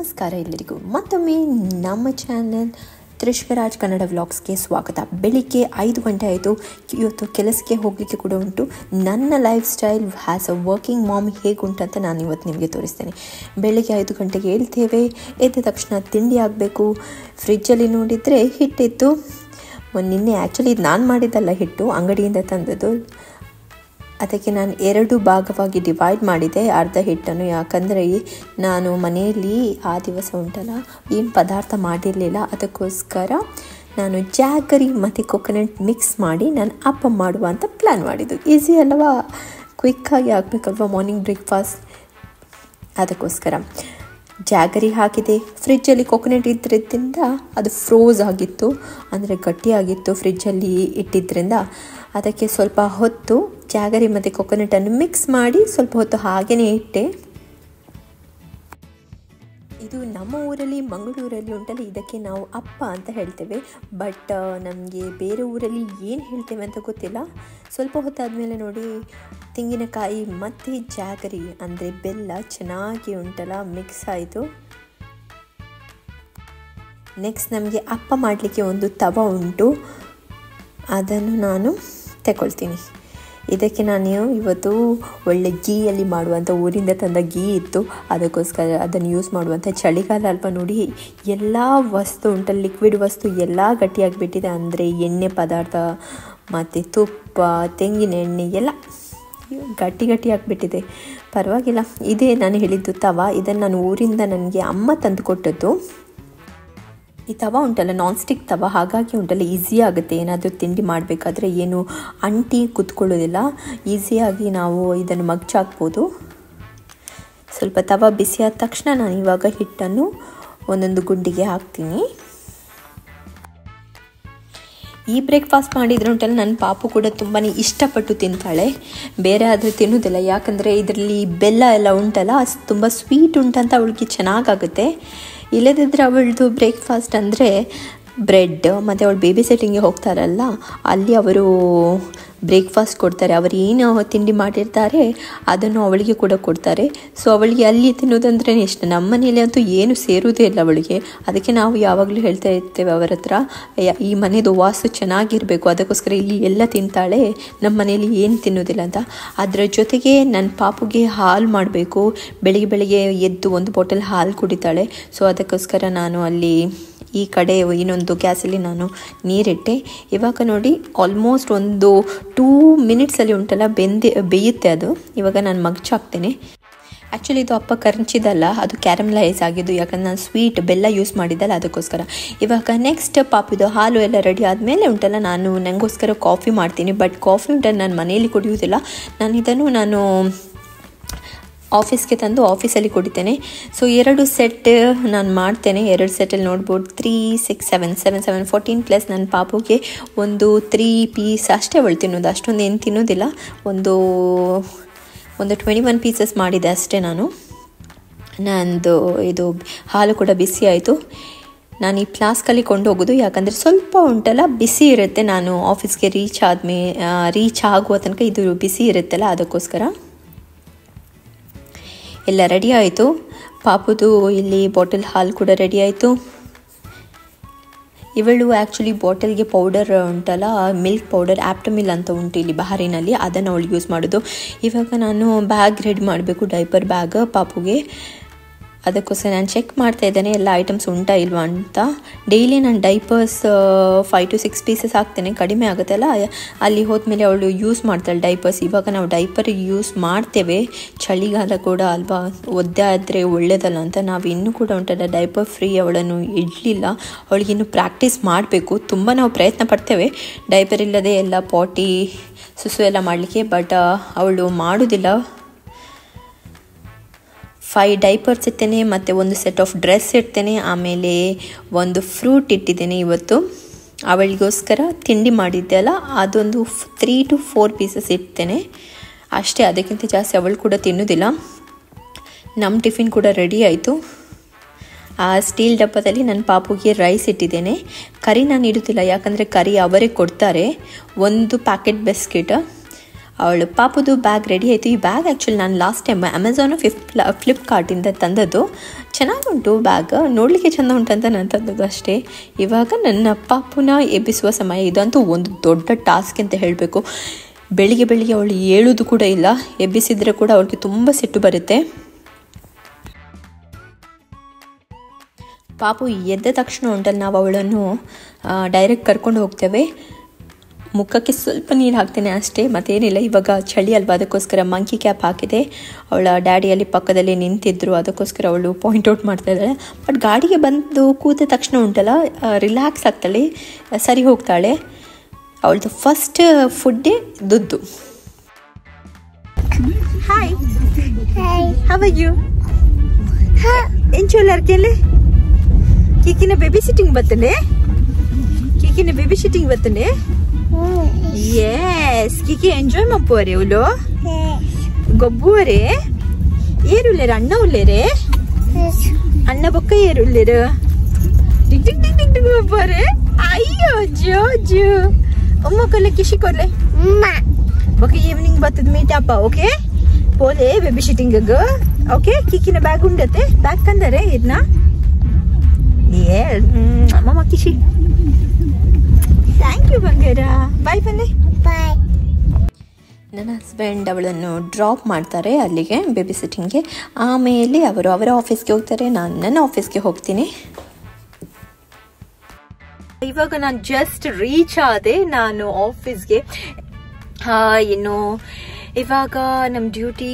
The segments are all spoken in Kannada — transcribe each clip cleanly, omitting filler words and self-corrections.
ನಮಸ್ಕಾರ ಎಲ್ಲರಿಗೂ ಮತ್ತೊಮ್ಮೆ ನಮ್ಮ ಚಾನೆಲ್ ತ್ರಿಷ್ಕರಾಜ್ ಕನ್ನಡ ವ್ಲಾಗ್ಸ್ಗೆ ಸ್ವಾಗತ. ಬೆಳಿಗ್ಗೆ 5 ಗಂಟೆ ಆಯಿತು. ಇವತ್ತು ಕೆಲಸಕ್ಕೆ ಹೋಗಲಿಕ್ಕೆ ಕೂಡ ಉಂಟು. ನನ್ನ lifestyle has a working mom ಹೇಗುಂಟಂತ ನಾನು ಇವತ್ತು ನಿಮಗೆ ತೋರಿಸ್ತೇನೆ. ಬೆಳಿಗ್ಗೆ 5 ಗಂಟೆಗೆ ಹೇಳ್ತೇವೆ. ಎದ್ದ ತಕ್ಷಣ ತಿಂಡಿ ಆಗಬೇಕು. ಫ್ರಿಜ್ಜಲ್ಲಿ ನೋಡಿದರೆ ಹಿಟ್ಟಿತ್ತು. ನಿನ್ನೆ ಆ್ಯಕ್ಚುಲಿ ಇದು ನಾನು ಮಾಡಿದ್ದಲ್ಲ, ಹಿಟ್ಟು ಅಂಗಡಿಯಿಂದ ತಂದದ್ದು. ಅದಕ್ಕೆ ನಾನು 2 ಭಾಗವಾಗಿ ಡಿವೈಡ್ ಮಾಡಿದೆ ಅರ್ಧ ಹಿಟ್ಟನ್ನು. ಯಾಕಂದರೆ ನಾನು ಮನೆಯಲ್ಲಿ ಆ ದಿವಸ ಉಂಟಲ್ಲ ಏನು ಪದಾರ್ಥ ಮಾಡಿರಲಿಲ್ಲ. ಅದಕ್ಕೋಸ್ಕರ ನಾನು ಜಾಗರಿ ಮತ್ತು ಕೊಕೊನಟ್ ಮಿಕ್ಸ್ ಮಾಡಿ ನಾನು ಅಪ್ಪ ಮಾಡುವ ಅಂತ ಪ್ಲ್ಯಾನ್ ಮಾಡಿದ್ದು. ಈಸಿ ಅಲ್ಲವಾ, ಕ್ವಿಕ್ಕಾಗಿ ಆಗಬೇಕಲ್ವ ಮಾರ್ನಿಂಗ್ ಬ್ರೇಕ್ಫಾಸ್ಟ್. ಅದಕ್ಕೋಸ್ಕರ ಜಾಗರಿ ಹಾಕಿದೆ. ಫ್ರಿಜ್ಜಲ್ಲಿ ಕೊಕೊನಟ್ ಇದ್ರಿಂದ ಅದು ಫ್ರೋಝ್ ಆಗಿತ್ತು, ಅಂದರೆ ಗಟ್ಟಿಯಾಗಿತ್ತು ಫ್ರಿಜ್ಜಲ್ಲಿ ಇಟ್ಟಿದ್ದರಿಂದ. ಅದಕ್ಕೆ ಸ್ವಲ್ಪ ಹೊತ್ತು ಜಾಗರಿ ಮತ್ತು ಕೊಕೊನಟನ್ನು ಮಿಕ್ಸ್ ಮಾಡಿ ಸ್ವಲ್ಪ ಹೊತ್ತು ಹಾಗೆಯೇ ಇಟ್ಟೆ. ಇದು ನಮ್ಮ ಊರಲ್ಲಿ ಮಂಗಳೂರಲ್ಲಿ ಉಂಟಲ್ಲ, ಇದಕ್ಕೆ ನಾವು ಅಪ್ಪ ಅಂತ ಹೇಳ್ತೇವೆ. ಬಟ್ ನಮಗೆ ಬೇರೆ ಊರಲ್ಲಿ ಏನು ಹೇಳ್ತೇವೆ ಅಂತ ಗೊತ್ತಿಲ್ಲ. ಸ್ವಲ್ಪ ಹೊತ್ತಾದಮೇಲೆ ನೋಡಿ ತೆಂಗಿನಕಾಯಿ ಮತ್ತು ಜಾಗರಿ ಅಂದರೆ ಬೆಲ್ಲ ಚೆನ್ನಾಗಿ ಉಂಟಲ್ಲ ಮಿಕ್ಸ್ ಆಯಿತು. ನೆಕ್ಸ್ಟ್ ನಮಗೆ ಅಪ್ಪ ಮಾಡಲಿಕ್ಕೆ ಒಂದು ತವ ಉಂಟು, ಅದನ್ನು ನಾನು ತಗೊಳ್ತೀನಿ. ಇದಕ್ಕೆ ನಾನು ಇವತ್ತು ಒಳ್ಳೆ ಗೀಯಲ್ಲಿ ಮಾಡುವಂಥ ಊರಿಂದ ತಂದ ಗೀ ಇತ್ತು, ಅದಕ್ಕೋಸ್ಕರ ಅದನ್ನು ಯೂಸ್ ಮಾಡುವಂಥ. ಚಳಿಗಾಲ ಅಲ್ಪ ನೋಡಿ, ಎಲ್ಲ ವಸ್ತು ಉಂಟಲ್ಲ ಲಿಕ್ವಿಡ್ ವಸ್ತು ಎಲ್ಲ ಗಟ್ಟಿಯಾಗಿಬಿಟ್ಟಿದೆ. ಅಂದರೆ ಎಣ್ಣೆ ಪದಾರ್ಥ ಮತ್ತು ತುಪ್ಪ, ತೆಂಗಿನ ಎಣ್ಣೆ ಎಲ್ಲ ಗಟ್ಟಿ ಆಗಿಬಿಟ್ಟಿದೆ. ಪರವಾಗಿಲ್ಲ, ಇದೇ ನಾನು ಹೇಳಿದ್ದು ತವ. ಇದನ್ನು ನಾನು ಊರಿಂದ ನನಗೆ ಅಮ್ಮ ತಂದು ಕೊಟ್ಟದ್ದು. ಈ ತವ ಉಂಟಲ್ಲ ನಾನ್ ಸ್ಟಿಕ್ ತವ, ಹಾಗಾಗಿ ಉಂಟಲ್ಲ ಈಸಿ ಆಗುತ್ತೆ. ಏನಾದರೂ ತಿಂಡಿ ಮಾಡಬೇಕಾದ್ರೆ ಏನು ಅಂಟಿ ಕೂತ್ಕೊಳ್ಳೋದಿಲ್ಲ, ಈಸಿಯಾಗಿ ನಾವು ಇದನ್ನು ಮಗ್ಚಾಕ್ಬೋದು. ಸ್ವಲ್ಪ ತವ ಬಿಸಿ ಆದ ತಕ್ಷಣ ನಾನು ಇವಾಗ ಹಿಟ್ಟನ್ನು ಒಂದೊಂದು ಗುಂಡಿಗೆ ಹಾಕ್ತೀನಿ. ಈ ಬ್ರೇಕ್ಫಾಸ್ಟ್ ಮಾಡಿದರೆ ಉಂಟಲ್ಲ ನನ್ನ ಪಾಪು ಕೂಡ ತುಂಬಾ ಇಷ್ಟಪಟ್ಟು ತಿಂತಾಳೆ. ಬೇರೆ ಆದರೆ ತಿನ್ನೋದಿಲ್ಲ, ಯಾಕಂದರೆ ಇದರಲ್ಲಿ ಬೆಲ್ಲ ಎಲ್ಲ ಉಂಟಲ್ಲ ತುಂಬ ಸ್ವೀಟ್ ಉಂಟಂತ ಅವಳಿಗೆ ಚೆನ್ನಾಗಾಗುತ್ತೆ. ಇಲ್ಲದಿದ್ದರೆ ಅವಳದು ಬ್ರೇಕ್ಫಾಸ್ಟ್ ಅಂದರೆ ಬ್ರೆಡ್. ಮತ್ತು ಅವಳು ಬೇಬಿ ಸೆಟ್ಟಿಂಗ್ಗೆ ಹೋಗ್ತಾರಲ್ಲ, ಅಲ್ಲಿ ಅವರು ಬ್ರೇಕ್ಫಾಸ್ಟ್ ಕೊಡ್ತಾರೆ. ಅವರು ಏನು ತಿಂಡಿ ಮಾಡಿರ್ತಾರೆ ಅದನ್ನು ಅವಳಿಗೆ ಕೂಡ ಕೊಡ್ತಾರೆ. ಸೊ ಅವಳಿಗೆ ಅಲ್ಲಿ ತಿನ್ನೋದಂದ್ರೆ ಇಷ್ಟ. ನಮ್ಮ ಮನೇಲಿ ಅಂತೂ ಏನು ಸೇರೋದೇ ಇಲ್ಲ ಅವಳಿಗೆ. ಅದಕ್ಕೆ ನಾವು ಯಾವಾಗಲೂ ಹೇಳ್ತಾ ಇರ್ತೇವೆ ಅವರ ಹತ್ರ, ಈ ಮನೆಯದು ವಾಸ್ತು ಚೆನ್ನಾಗಿರಬೇಕು, ಅದಕ್ಕೋಸ್ಕರ ಇಲ್ಲಿ ಎಲ್ಲ ತಿಂತಾಳೆ, ನಮ್ಮ ಮನೇಲಿ ಏನು ತಿನ್ನೋದಿಲ್ಲ ಅಂತ. ಅದರ ಜೊತೆಗೆ ನನ್ನ ಪಾಪುಗೆ ಹಾಲು ಮಾಡಬೇಕು. ಬೆಳಿಗ್ಗೆ ಎದ್ದು 1 ಬಾಟಲ್ ಹಾಲು ಕುಡಿತಾಳೆ. ಸೊ ಅದಕ್ಕೋಸ್ಕರ ನಾನು ಅಲ್ಲಿ ಈ ಕಡೆ ಇನ್ನೊಂದು ಗ್ಯಾಸಲ್ಲಿ ನಾನು ನೀರಿಟ್ಟೆ. ಇವಾಗ ನೋಡಿ ಆಲ್ಮೋಸ್ಟ್ ಒಂದು 2 ಮಿನಿಟ್ಸಲ್ಲಿ ಉಂಟಲ್ಲ ಬೇಯುತ್ತೆ ಅದು. ಇವಾಗ ನಾನು ಮಗ್ಚಾಕ್ತೇನೆ. ಆ್ಯಕ್ಚುಲಿ ಇದು ಅಪ್ಪ ಕರ್ಚಿದಲ್ಲ, ಅದು ಕ್ಯಾರಮಲೈಸ್ ಆಗಿದ್ದು, ಯಾಕಂದ್ರೆ ನಾನು ಸ್ವೀಟ್ ಬೆಲ್ಲ ಯೂಸ್ ಮಾಡಿದ್ದಲ್ಲ ಅದಕ್ಕೋಸ್ಕರ. ಇವಾಗ ನೆಕ್ಸ್ಟ್ ಪಾಪಿದು ಹಾಲು ಎಲ್ಲ ರೆಡಿ ಆದಮೇಲೆ ಉಂಟಲ್ಲ ನಾನು ನನಗೋಸ್ಕರ ಕಾಫಿ ಮಾಡ್ತೀನಿ. ಬಟ್ ಕಾಫಿ ಉಂಟಲ್ಲ ನಾನು ಮನೆಯಲ್ಲಿ ಕುಡಿಯೋದಿಲ್ಲ, ನಾನು ಆಫೀಸ್ಗೆ ತಂದು ಆಫೀಸಲ್ಲಿ ಕುಡಿತೇನೆ. ಸೊ 2 ಸೆಟ್ ನಾನು ಮಾಡ್ತೇನೆ. 2 ಸೆಟ್ಟಲ್ಲಿ ನೋಡ್ಬೋದು 3, 6, 7, 7, 14 ಪ್ಲಸ್ ನನ್ನ ಪಾಪುಗೆ ಒಂದು 3 ಪೀಸ್ ಅಷ್ಟೇ ಅವಳು ತಿನ್ನೋದು, ಅಷ್ಟೊಂದು ಏನು ತಿನ್ನೋದಿಲ್ಲ. ಒಂದು 21 ಪೀಸಸ್ ಮಾಡಿದೆ ಅಷ್ಟೇ ನಾನು. ನಂದು ಇದು ಹಾಲು ಕೂಡ ಬಿಸಿ ಆಯಿತು. ನಾನು ಈ ಫ್ಲಾಸ್ಕಲ್ಲಿ ಕೊಂಡು ಹೋಗೋದು, ಯಾಕಂದರೆ ಸ್ವಲ್ಪ ಉಂಟಲ್ಲ ಬಿಸಿ ಇರುತ್ತೆ. ನಾನು ಆಫೀಸ್ಗೆ ರೀಚ್ ಆಗುವ ತನಕ ಇದು ಬಿಸಿ ಇರುತ್ತಲ್ಲ, ಅದಕ್ಕೋಸ್ಕರ. ಎಲ್ಲ ರೆಡಿ ಆಯಿತು. ಪಾಪುದು ಇಲ್ಲಿ ಬಾಟಲ್ ಹಾಲು ಕೂಡ ರೆಡಿ ಆಯಿತು. ಇವಳು ಆ್ಯಕ್ಚುಲಿ ಬಾಟಲ್ಗೆ ಪೌಡರ್ ಉಂಟಲ್ಲ, ಮಿಲ್ಕ್ ಪೌಡರ್ ಆ್ಯಪ್ಟಮಿಲ್ ಅಂತ ಉಂಟು ಇಲ್ಲಿ ಬಹರಿನಲ್ಲಿ, ಅದನ್ನು ಅವಳು ಯೂಸ್ ಮಾಡೋದು. ಇವಾಗ ನಾನು ಬ್ಯಾಗ್ ರೆಡಿ ಮಾಡಬೇಕು, ಡೈಪರ್ ಬ್ಯಾಗ್ ಪಾಪುಗೆ. ಅದಕ್ಕೋಸ್ಕರ ನಾನು ಚೆಕ್ ಮಾಡ್ತಾ ಇದ್ದೇನೆ ಎಲ್ಲ ಐಟಮ್ಸ್ ಉಂಟಾ ಇಲ್ವಾ ಅಂತ. ಡೈಲಿ ನಾನು ಡೈಪರ್ಸ್ 5 to 6 ಪೀಸಸ್ ಹಾಕ್ತೇನೆ, ಕಡಿಮೆ ಆಗುತ್ತಲ್ಲ. ಅಲ್ಲಿ ಹೋದ್ಮೇಲೆ ಅವಳು ಯೂಸ್ ಮಾಡ್ತಾಳೆ ಡೈಪರ್ಸ್. ಇವಾಗ ನಾವು ಡೈಪರ್ ಯೂಸ್ ಮಾಡ್ತೇವೆ, ಚಳಿಗಾಲ ಕೂಡ ಅಲ್ವಾ, ಒದ್ದೆ ಆದರೆ ಒಳ್ಳೆಯದಲ್ಲ ಅಂತ ನಾವು ಇನ್ನೂ ಕೂಡ ಉಂಟಲ್ಲ ಡೈಪರ್ ಫ್ರೀ ಅವಳನ್ನು ಇಡಲಿಲ್ಲ. ಅವಳಿಗಿನ್ನೂ ಪ್ರಾಕ್ಟೀಸ್ ಮಾಡಬೇಕು. ತುಂಬ ನಾವು ಪ್ರಯತ್ನ ಪಡ್ತೇವೆ ಡೈಪರ್ ಇಲ್ಲದೆ ಎಲ್ಲ ಪಾಟಿ ಸುಸು ಎಲ್ಲ ಮಾಡಲಿಕ್ಕೆ, ಬಟ್ ಅವಳು ಮಾಡೋದಿಲ್ಲ. 5 ಡೈಪರ್ಸ್ ಇರ್ತೇನೆ ಮತ್ತು ಒಂದು ಸೆಟ್ ಆಫ್ ಡ್ರೆಸ್ ಇಡ್ತೇನೆ. ಆಮೇಲೆ ಒಂದು ಫ್ರೂಟ್ ಇಟ್ಟಿದ್ದೇನೆ ಇವತ್ತು ಅವಳಿಗೋಸ್ಕರ. ತಿಂಡಿ ಮಾಡಿದ್ದೆ ಅಲ್ಲ, ಅದೊಂದು 3 to 4 ಪೀಸಸ್ ಇಡ್ತೇನೆ ಅಷ್ಟೇ, ಅದಕ್ಕಿಂತ ಜಾಸ್ತಿ ಅವಳು ಕೂಡ ತಿನ್ನೋದಿಲ್ಲ. ನಮ್ಮ ಟಿಫಿನ್ ಕೂಡ ರೆಡಿ ಆಯಿತು. ಆ ಸ್ಟೀಲ್ ಡಬ್ಬದಲ್ಲಿ ನನ್ನ ಪಾಪುಗೆ ರೈಸ್ ಇಟ್ಟಿದ್ದೇನೆ. ಕರಿ ನಾನು ಇಡುತ್ತಿಲ್ಲ, ಯಾಕಂದರೆ ಕರಿ ಅವರೇ ಕೊಡ್ತಾರೆ. 1 ಪ್ಯಾಕೆಟ್ ಬಿಸ್ಕೆಟ್ ಅವಳು ಪಾಪುದು ಬ್ಯಾಗ್ ರೆಡಿ ಆಯಿತು. ಈ ಬ್ಯಾಗ್ ಆ್ಯಕ್ಚುಲಿ ನಾನು ಲಾಸ್ಟ್ ಟೈಮ್ ಅಮೆಝಾನು ಫ್ಲಿಪ್ಕಾರ್ಟಿಂದ ತಂದದ್ದು. ಚೆನ್ನಾಗುಂಟು ಬ್ಯಾಗ್, ನೋಡಲಿಕ್ಕೆ ಚೆಂದ ಉಂಟಂತ ನಾನು ತಂದದ್ದು ಅಷ್ಟೇ. ಇವಾಗ ನನ್ನ ಪಾಪುನ ಎಬ್ಬಿಸುವ ಸಮಯ. ಇದಂತೂ ಒಂದು ದೊಡ್ಡ ಟಾಸ್ಕ್ ಅಂತ ಹೇಳಬೇಕು. ಬೆಳಿಗ್ಗೆ ಅವಳು ಏಳೋದು ಕೂಡ ಇಲ್ಲ. ಎಬ್ಬಿಸಿದ್ರೆ ಕೂಡ ಅವಳಿಗೆ ತುಂಬ ಸಿಟ್ಟು ಬರುತ್ತೆ. ಪಾಪು ಎದ್ದ ತಕ್ಷಣ ಉಂಟಲ್ಲಿ ನಾವು ಅವಳನ್ನು ಡೈರೆಕ್ಟ್ ಕರ್ಕೊಂಡು ಹೋಗ್ತೇವೆ. ಮುಖಕ್ಕೆ ಸ್ವಲ್ಪ ನೀರು ಹಾಕ್ತೇನೆ ಅಷ್ಟೇ, ಮತ್ತೇನಿಲ್ಲ. ಇವಾಗ ಚಳಿ ಅಲ್ವಾ, ಅದಕ್ಕೋಸ್ಕರ ಮಂಕಿ ಕ್ಯಾಪ್ ಹಾಕಿದೆ. ಅವಳ ಡ್ಯಾಡಿಯಲ್ಲಿ ಪಕ್ಕದಲ್ಲಿ ನಿಂತಿದ್ದರು, ಅದಕ್ಕೋಸ್ಕರ ಅವಳು ಪಾಯಿಂಟ್ ಔಟ್ ಮಾಡ್ತಾ ಇದ್ದಾಳೆ. ಬಟ್ ಗಾಡಿಗೆ ಬಂದು ಕೂತ ತಕ್ಷಣ ಉಂಟಲ್ಲ ರಿಲ್ಯಾಕ್ಸ್ ಆಗ್ತಾಳೆ, ಸರಿ ಹೋಗ್ತಾಳೆ. ಅವಳದು ಫಸ್ಟ್ ಫುಡ್ಡೇ ದುದ್ದು. Hi how are you? ಎಂಚೋಲರ್ಕೆಲೆ ಕಿಕಿನ ಬೇಬಿ ಸಿಟ್ಟಿಂಗ್ ಬರ್ತನೆ. Yes, Kiki enjoy mappore ulo. Gobbore. Erullere anna ullere. Anna bokka erullere. Dig mappore. Ayyo Joju. Umma kolle kishi kolle. Umma. Bokka evening battad meet appa, okay? Pole baby sitting ga. Okay? Kiki na bag undate. Bag kandare idna. Yeah. Mama kishi. Thank you ಬಂಗಾರ. ಬಾಯ್ ಬನ್ನಿ. ಬಾಯ್. ನನ್ನ ಹಸ್ಬೆಂಡ್ ಅವಳನ್ನು ಡ್ರಾಪ್ ಮಾಡ್ತಾರೆ ಅಲ್ಲಿಗೆ ಬೇಬಿ ಸಿಟ್ಟಿಂಗ್ಗೆ. ಆಮೇಲೆ ಅವರು ಅವರ ಆಫೀಸ್ಗೆ ಹೋಗ್ತಾರೆ, ನಾನು ನನ್ನ ಆಫೀಸ್ಗೆ ಹೋಗ್ತೀನಿ. ಇವಾಗ ನಾನು ಜಸ್ಟ್ ರೀಚ್ ಆದೆ ನಾನು ಆಫೀಸ್ಗೆ. ಇನ್ನು ಇವಾಗ ನಮ್ಮ ಡ್ಯೂಟಿ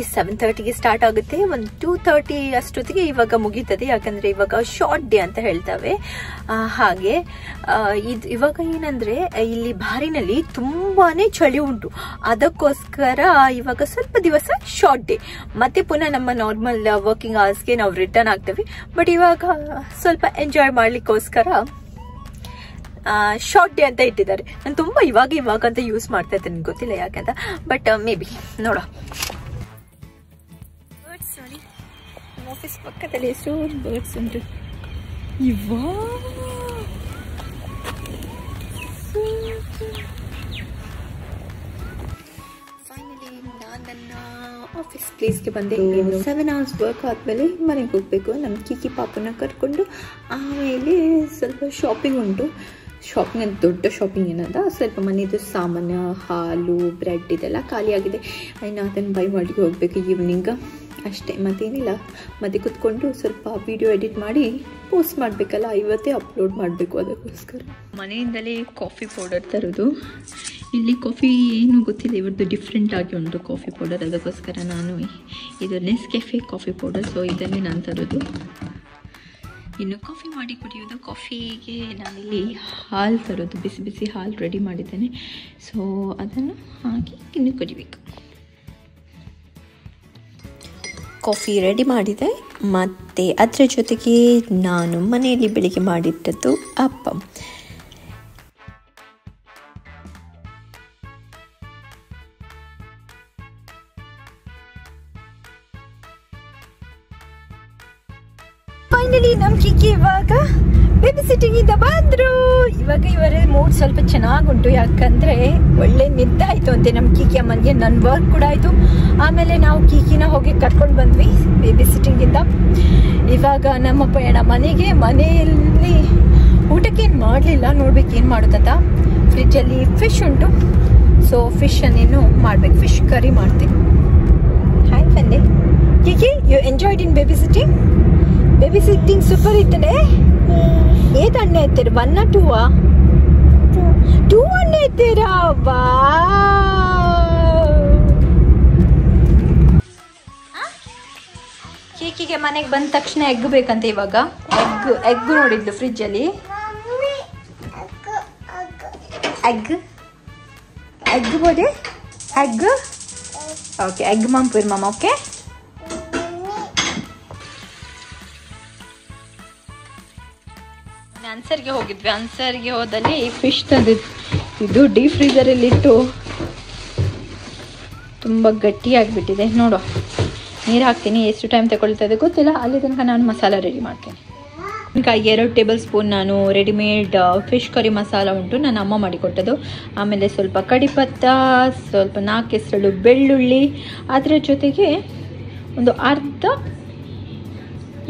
7:30ಗೆ ಸ್ಟಾರ್ಟ್ ಆಗುತ್ತೆ. ಒಂದು 2:30 ಅಷ್ಟೊತ್ತಿಗೆ ಇವಾಗ ಮುಗೀತದೆ. ಯಾಕಂದರೆ ಇವಾಗ ಶಾರ್ಟ್ ಡೇ ಅಂತ ಹೇಳ್ತೇವೆ. ಹಾಗೆ ಇವಾಗ ಏನಂದರೆ ಇಲ್ಲಿ ಬಾರಿನಲ್ಲಿ ತುಂಬಾ ಚಳಿ ಉಂಟು. ಅದಕ್ಕೋಸ್ಕರ ಇವಾಗ ಸ್ವಲ್ಪ ದಿವಸ ಶಾರ್ಟ್ ಡೇ, ಮತ್ತೆ ಪುನಃ ನಮ್ಮ ನಾರ್ಮಲ್ ವರ್ಕಿಂಗ್ ಅವರ್ಸ್ಗೆ ನಾವು ರಿಟರ್ನ್ ಆಗ್ತೇವೆ. ಬಟ್ ಇವಾಗ ಸ್ವಲ್ಪ ಎಂಜಾಯ್ ಮಾಡಲಿಕ್ಕೋಸ್ಕರ ಶಾರ್ಟ್ ಡೇ ಅಂತ ಇಟ್ಟಿದ್ದಾರೆ. ನಾನು ತುಂಬ ಇವಾಗ ಅಂತ ಯೂಸ್ ಮಾಡ್ತಾ ಇದ್ದೇನೆ, ಗೊತ್ತಿಲ್ಲ ಯಾಕಂತ. ಬಟ್ ಮೇ ಬಿ ನೋಡ. ಬರ್ಡ್ಸ್ ನೋಡಿ, ನಮ್ಮ ಆಫೀಸ್ ಪಕ್ಕದಲ್ಲಿ ಎಷ್ಟು ಬರ್ಡ್ಸ್ ಉಂಟು. ಫೈನಲಿ ನಾನು ನನ್ನ ಆಫೀಸ್ ಪ್ಲೇಸ್ಗೆ ಬಂದೆ. 7 hours ವರ್ಕ್ ಆದಮೇಲೆ ಮನೆಗೆ ಹೋಗಬೇಕು. ನಮ್ಮ ಕಿಕಿ ಪಾಪನ ಕರ್ಕೊಂಡು ಆಮೇಲೆ ಸ್ವಲ್ಪ ಶಾಪಿಂಗ್ ಉಂಟು. ಶಾಪಿಂಗ್ ಅಂತ ದೊಡ್ಡ ಶಾಪಿಂಗ್ ಏನದ, ಸ್ವಲ್ಪ ಮನೆಯದು ಸಾಮಾನು, ಹಾಲು, ಬ್ರೆಡ್ ಇದೆಲ್ಲ ಖಾಲಿಯಾಗಿದೆ. ಇನ್ನು ಅದನ್ನು ಬೈ ಮಾಡಿ ಹೋಗಬೇಕು ಈವ್ನಿಂಗ್ ಅಷ್ಟೇ, ಮತ್ತೇನಿಲ್ಲ. ಮತ್ತೆ ಕೂತ್ಕೊಂಡು ಸ್ವಲ್ಪ ವಿಡಿಯೋ ಎಡಿಟ್ ಮಾಡಿ ಪೋಸ್ಟ್ ಮಾಡಬೇಕಲ್ಲ, ಇವತ್ತೇ ಅಪ್ಲೋಡ್ ಮಾಡಬೇಕು. ಅದಕ್ಕೋಸ್ಕರ ಮನೆಯಿಂದಲೇ ಕಾಫಿ ಪೌಡರ್ ತರೋದು. ಇಲ್ಲಿ ಕಾಫಿ ಏನು ಗೊತ್ತಿಲ್ಲ, ಇವತ್ತು ಡಿಫ್ರೆಂಟ್ ಆಗಿ ಉಂಟು ಕಾಫಿ ಪೌಡರ್. ಅದಕ್ಕೋಸ್ಕರ ನಾನು ಇದು ನೆಸ್ಕೆಫೆ ಕಾಫಿ ಪೌಡರ್, ಸೊ ಇದನ್ನೇ ನಾನು ತರೋದು. ಇನ್ನು ಕಾಫಿ ಮಾಡಿ ಕುಡಿಯೋದು. ಕಾಫಿಗೆ ನಾನಿಲ್ಲಿ ಹಾಲು ತರೋದು, ಬಿಸಿ ಹಾಲು ರೆಡಿ ಮಾಡಿದ್ದೇನೆ. ಸೊ ಅದನ್ನು ಹಾಕಿ ಇನ್ನು ಕುಡಿಬೇಕು. ಕಾಫಿ ರೆಡಿ ಮಾಡಿದೆ. ಮತ್ತು ಅದರ ಜೊತೆಗೆ ನಾನು ಮನೆಯಲ್ಲಿ ಬೆಳಿಗ್ಗೆ ಮಾಡಿಟ್ಟದ್ದು ಅಪ್ಪಂ. ಫೈನಲಿ ನಮ್ಮ ಕಿಕ್ಕಿ ಇವಾಗ ಬೇಬಿ ಸಿಟ್ಟಿಂಗ್ ಇಂದ ಬಂದ್ರು. ಇವಾಗ ಇವರ ಮೂಡ್ ಸ್ವಲ್ಪ ಚೆನ್ನಾಗುಂಟು, ಯಾಕಂದ್ರೆ ಒಳ್ಳೆ ನಿದ್ದೆ ಆಯ್ತು ಅಂತೆ ನಮ್ಮ ಕಿಕ್ಕಿ ಅಮ್ಮನಿಗೆ. ನನ್ನ ವರ್ಕ್ ಕೂಡ ಆಯ್ತು. ಆಮೇಲೆ ನಾವು ಕಿಕ್ಕಿನ ಹೋಗಿ ಕರ್ಕೊಂಡು ಬಂದ್ವಿ ಬೇಬಿ ಸಿಟ್ಟಿಂಗ್ ಇಂದ. ಇವಾಗ ನಮ್ಮ ಪಯಣ ಮನೆಗೆ. ಮನೆಯಲ್ಲಿ ಊಟಕ್ಕೆ ಏನು ಮಾಡಲಿಲ್ಲ, ನೋಡ್ಬೇಕು ಏನು ಮಾಡೋದಂತ. ಫ್ರಿಜ್ಜಲ್ಲಿ ಫಿಶ್ ಉಂಟು, ಸೊ ಫಿಶ್ ಅನ್ನೇನು ಮಾಡ್ಬೇಕು, ಫಿಶ್ ಕರಿ ಮಾಡ್ತೀನಿ. ಹಾಯ್ ಬಂದೆ Kiki, you enjoyed in babysitting? Babysitting super ಇತ್ತನೆ. ಏത് ಅಣ್ಣ ಎತ್ತೀರ? 1 or 2? 2 ಅಣ್ಣ ಎತ್ತೀರಾ? ವಾ, ಕೇಕಿಗೆ ಮನೆಗೆ ಬಂದ ತಕ್ಷಣ ಎಗ್ ಬೇಕಂತ. ಇವಾಗ ಎಗ್ ನೋಡಿದ್ಲು ಫ್ರಿಜ್ಜಲ್ಲಿ. ಎಗ್ ಬೋದೆ ಎಗ್. ಓಕೆ, ಎಗ್ ಮಾಂಪುರ್ ಮಾಮ. ಓಕೆ, ಅನ್ಸರ್ಗೆ ಹೋಗಿದ್ವಿ. ಅನ್ಸರ್ಗೆ ಹೋದಲ್ಲಿ ಫಿಶ್ ತಂದಿದ್ದು. ಇದು ಡೀಪ್ ಫ್ರೀಸರಲ್ಲಿ ಇಟ್ಟು ತುಂಬ ಗಟ್ಟಿಯಾಗಿಬಿಟ್ಟಿದೆ. ನೋಡುವ, ನೀರು ಹಾಕ್ತೀನಿ. ಎಷ್ಟು ಟೈಮ್ ತಗೊಳ್ತಾ ಇದೆ ಗೊತ್ತಿಲ್ಲ. ಅಲ್ಲಿ ತನಕ ನಾನು ಮಸಾಲ ರೆಡಿ ಮಾಡ್ತೀನಿ. ಈಗ 2 ಟೇಬಲ್ ಸ್ಪೂನ್ ನಾನು ರೆಡಿಮೇಡ್ ಫಿಶ್ ಕರಿ ಮಸಾಲ ಉಂಟು, ನನ್ನ ಅಮ್ಮ ಮಾಡಿಕೊಟ್ಟದು. ಆಮೇಲೆ ಸ್ವಲ್ಪ ಕಡಿಪತ್ತ, ಸ್ವಲ್ಪ 4 ಎಸಳು ಬೆಳ್ಳುಳ್ಳಿ, ಅದರ ಜೊತೆಗೆ ಒಂದು ಅರ್ಧ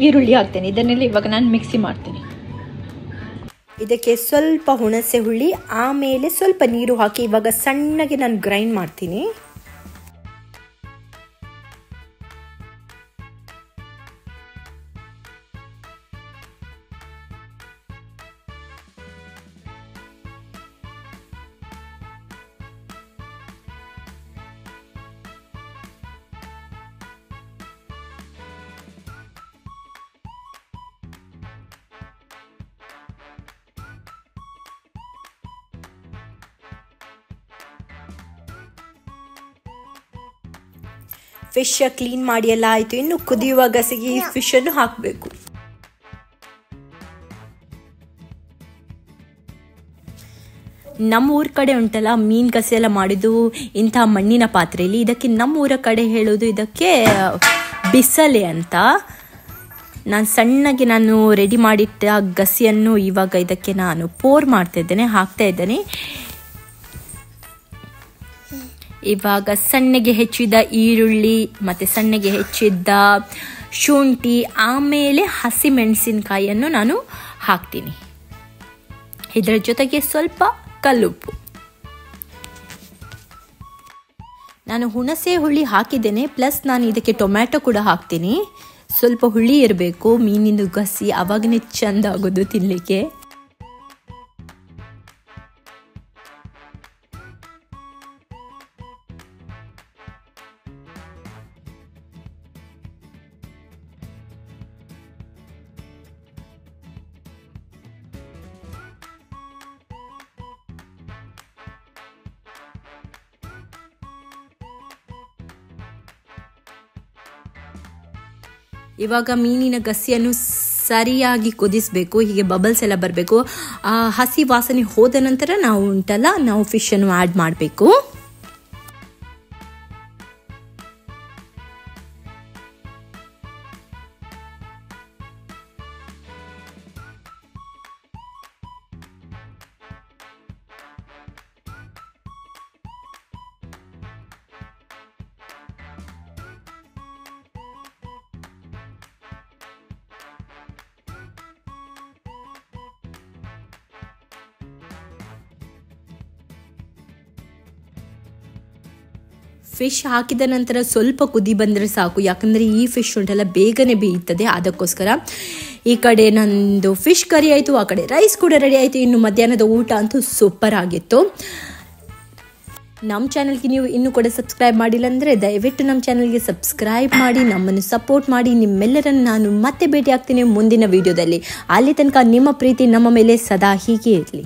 ಈರುಳ್ಳಿ ಹಾಕ್ತೇನೆ. ಇದನ್ನೆಲ್ಲ ಇವಾಗ ನಾನು ಮಿಕ್ಸಿ ಮಾಡ್ತೀನಿ. ಇದಕ್ಕೆ ಸ್ವಲ್ಪ ಹುಣಸೆ ಹುಳಿ, ಆಮೇಲೆ ಸ್ವಲ್ಪ ನೀರು ಹಾಕಿ ಇವಾಗ ಸಣ್ಣಗೆ ನಾನು ಗ್ರೈಂಡ್ ಮಾಡ್ತೀನಿ. ಫಿಶ್ ಕ್ಲೀನ್ ಮಾಡಿ ಎಲ್ಲ ಆಯಿತು. ಇನ್ನು ಕುದಿಯುವ ಗಸಿಗೆ ಈ ಫಿಶನ್ನು ಹಾಕಬೇಕು. ನಮ್ಮ ಊರ ಕಡೆ ಉಂಟಲ್ಲ ಮೀನು ಗಸಿ ಎಲ್ಲ ಮಾಡಿದ್ದು ಇಂಥ ಮಣ್ಣಿನ ಪಾತ್ರೆಯಲ್ಲಿ. ಇದಕ್ಕೆ ನಮ್ಮ ಊರ ಕಡೆ ಹೇಳೋದು ಇದಕ್ಕೆ ಬಿಸಲೆ ಅಂತ. ನಾನು ಸಣ್ಣಗೆ ರೆಡಿ ಮಾಡಿಟ್ಟ ಗಸಿಯನ್ನು ಇವಾಗ ಇದಕ್ಕೆ ನಾನು ಪೋರ್ ಮಾಡ್ತಾ ಇದ್ದೇನೆ, ಹಾಕ್ತಾ ಇದ್ದೇನೆ. ಇವಾಗ ಸಣ್ಣಗೆ ಹೆಚ್ಚಿದ ಈರುಳ್ಳಿ ಮತ್ತು ಸಣ್ಣಗೆ ಹೆಚ್ಚಿದ್ದ ಶುಂಠಿ, ಆಮೇಲೆ ಹಸಿಮೆಣಸಿನಕಾಯಿಯನ್ನು ನಾನು ಹಾಕ್ತೀನಿ. ಇದರ ಜೊತೆಗೆ ಸ್ವಲ್ಪ ಕಲ್ಲುಪ್ಪು. ನಾನು ಹುಣಸೆ ಹುಳಿ ಹಾಕಿದ್ದೇನೆ, ಪ್ಲಸ್ ನಾನು ಇದಕ್ಕೆ ಟೊಮ್ಯಾಟೊ ಕೂಡ ಹಾಕ್ತೀನಿ. ಸ್ವಲ್ಪ ಹುಳಿ ಇರಬೇಕು ಮೀನಿನ ಗಸಿ, ಆವಾಗನೇ ಚೆಂದ ಆಗೋದು ತಿನ್ನಲಿಕ್ಕೆ. ಇವಾಗ ಮೀನಿನ ಗಸಿಯನ್ನು ಸರಿಯಾಗಿ ಕುದಿಸಬೇಕು, ಹೀಗೆ ಬಬಲ್ಸ್ ಎಲ್ಲ ಬರಬೇಕು. ಹಸಿ ವಾಸನೆ ಹೋದ ನಂತರ ನಾವು ಫಿಶನ್ನು ಆ್ಯಡ್ ಮಾಡಬೇಕು. ಫಿಶ್ ಹಾಕಿದ ನಂತರ ಸ್ವಲ್ಪ ಕುದಿ ಬಂದರೆ ಸಾಕು, ಯಾಕಂದರೆ ಈ ಫಿಶ್ ಉಂಟಲ್ಲ ಬೇಗನೆ ಬೇಯುತ್ತದೆ. ಅದಕ್ಕೋಸ್ಕರ ಈ ಕಡೆ ನಂದು ಫಿಶ್ ಕರಿ ಆಯಿತು, ಆ ಕಡೆ ರೈಸ್ ಕೂಡ ರೆಡಿ ಆಯಿತು. ಇನ್ನು ಮಧ್ಯಾಹ್ನದ ಊಟ ಅಂತೂ ಸೂಪರ್ ಆಗಿತ್ತು. ನಮ್ಮ ಚಾನಲ್ಗೆ ನೀವು ಇನ್ನೂ ಕೂಡ ಸಬ್ಸ್ಕ್ರೈಬ್ ಮಾಡಿಲ್ಲ ಅಂದರೆ ದಯವಿಟ್ಟು ನಮ್ಮ ಚಾನಲ್ಗೆ ಸಬ್ಸ್ಕ್ರೈಬ್ ಮಾಡಿ, ನಮ್ಮನ್ನು ಸಪೋರ್ಟ್ ಮಾಡಿ. ನಿಮ್ಮೆಲ್ಲರನ್ನು ನಾನು ಮತ್ತೆ ಭೇಟಿ ಆಗ್ತೀನಿ ಮುಂದಿನ ವಿಡಿಯೋದಲ್ಲಿ. ಅಲ್ಲಿ ತನಕ ನಿಮ್ಮ ಪ್ರೀತಿ ನಮ್ಮ ಮೇಲೆ ಸದಾ ಹೀಗೆ ಇರಲಿ.